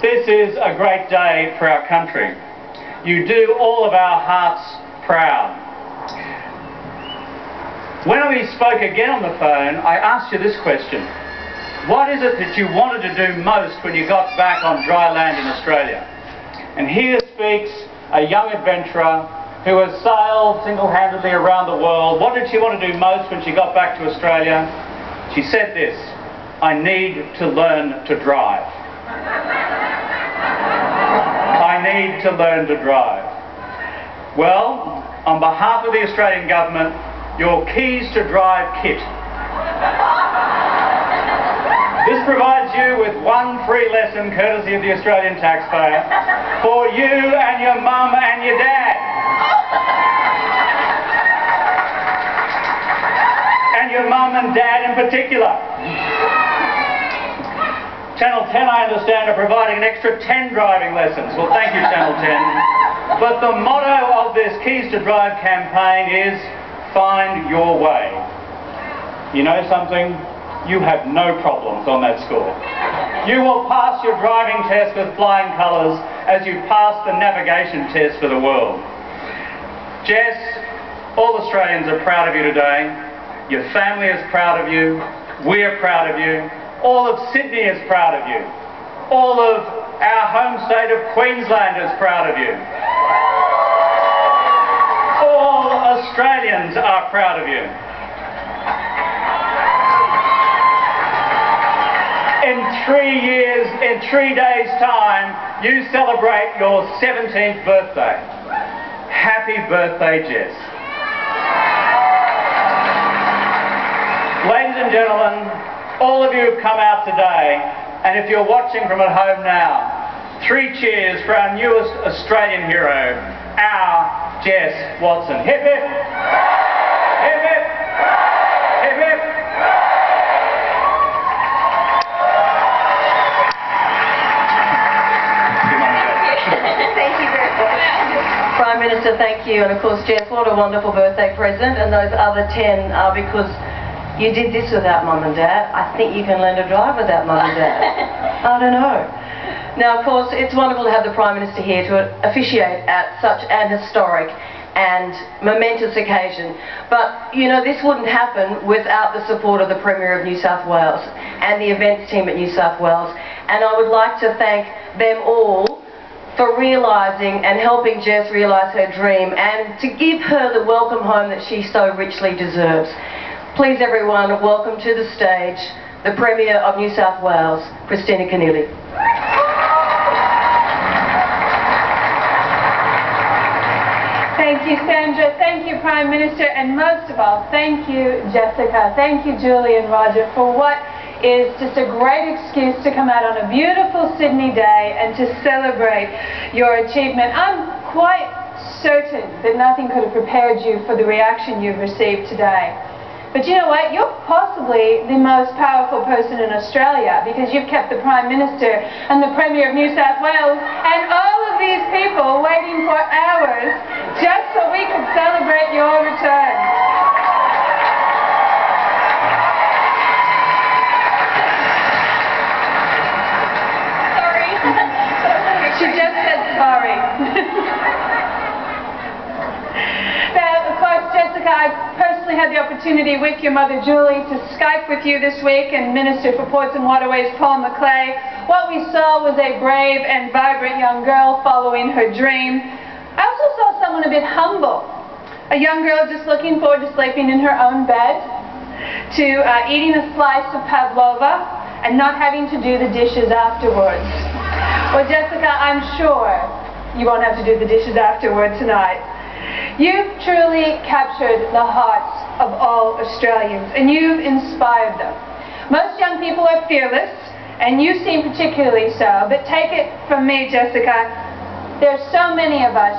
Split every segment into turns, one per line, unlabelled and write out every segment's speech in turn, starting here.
This is a great day for our country. You do all of our hearts proud. When we spoke again on the phone, I asked you this question. What is it that you wanted to do most when you got back on dry land in Australia? And here speaks a young adventurer who has sailed single-handedly around the world. What did she want to do most when she got back to Australia? She said this: I need to learn to drive. I need to learn to drive. Well, on behalf of the Australian Government, your Keys to Drive kit. This provides you with one free lesson courtesy of the Australian taxpayer for you and your mum and your dad. And your mum and dad in particular. Channel 10, I understand, are providing an extra 10 driving lessons. Well, thank you, Channel 10. But the motto of this Keys to Drive campaign is find your way. You know something? You have no problems on that score. You will pass your driving test with flying colours as you pass the navigation test for the world. Jess, all Australians are proud of you today. Your family is proud of you. We're proud of you. All of Sydney is proud of you. All of our home state of Queensland is proud of you. All Australians are proud of you. In 3 days' time, you celebrate your 17th birthday. Happy birthday, Jess. Ladies and gentlemen, all of you have come out today, and if you're watching from at home now, 3 cheers for our newest Australian hero, our Jess Watson. Hip hip! Hip hip! Hip hip!
Thank you very much. Prime Minister, thank you, and of course, Jess, what a wonderful birthday present, and those other 10 are because you did this without Mum and Dad. I think you can learn to drive without Mum and Dad. I don't know. Now, of course, it's wonderful to have the Prime Minister here to officiate at such an historic and momentous occasion. But, you know, this wouldn't happen without the support of the Premier of New South Wales and the events team at New South Wales. And I would like to thank them all for realising and helping Jess realise her dream and to give her the welcome home that she so richly deserves. Please everyone, welcome to the stage the Premier of New South Wales, Kristina Keneally.
Thank you, Sandra. Thank you, Prime Minister. And most of all, thank you, Jessica. Thank you, Julie and Roger, for what is just a great excuse to come out on a beautiful Sydney day and to celebrate your achievement. I'm quite certain that nothing could have prepared you for the reaction you've received today. But you know what? You're possibly the most powerful person in Australia because you've kept the Prime Minister and the Premier of New South Wales and all of these people waiting for hours just so we could celebrate your return. Sorry. She just said sorry. Now, of course, Jessica, I personally had the opportunity with your mother Julie to Skype with you this week, and Minister for Ports and Waterways Paul McLeay. What we saw was a brave and vibrant young girl following her dream. I also saw someone a bit humble. A young girl just looking forward to sleeping in her own bed, to eating a slice of pavlova, and not having to do the dishes afterwards. Well, Jessica, I'm sure you won't have to do the dishes afterward tonight. You've truly captured the hearts of all Australians, and you've inspired them. Most young people are fearless, and you seem particularly so, but take it from me, Jessica, there's so many of us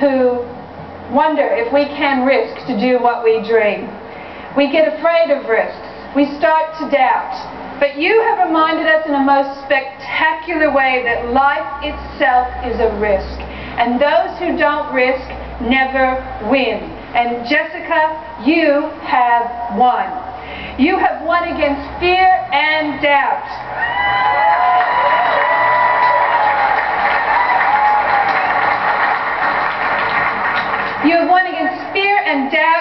who wonder if we can risk to do what we dream. We get afraid of risks. We start to doubt. But you have reminded us in a most spectacular way that life itself is a risk, and those who don't risk never win. And Jessica, you have won. You have won against fear and doubt.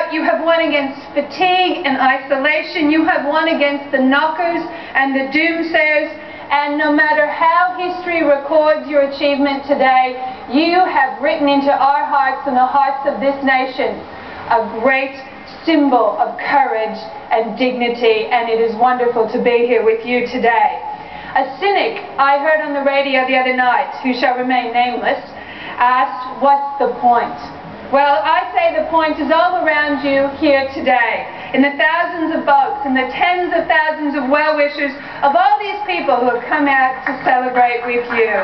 out. You have won against fatigue and isolation. You have won against the knockers and the doomsayers. And no matter how history records your achievement today, you have written into our hearts and the hearts of this nation a great symbol of courage and dignity, and it is wonderful to be here with you today. A cynic I heard on the radio the other night, who shall remain nameless, asked, "What's the point?" Well, I say the point is all around you here today, in the thousands of folks, in the tens of thousands of well-wishers, of all these people who have come out to celebrate with you.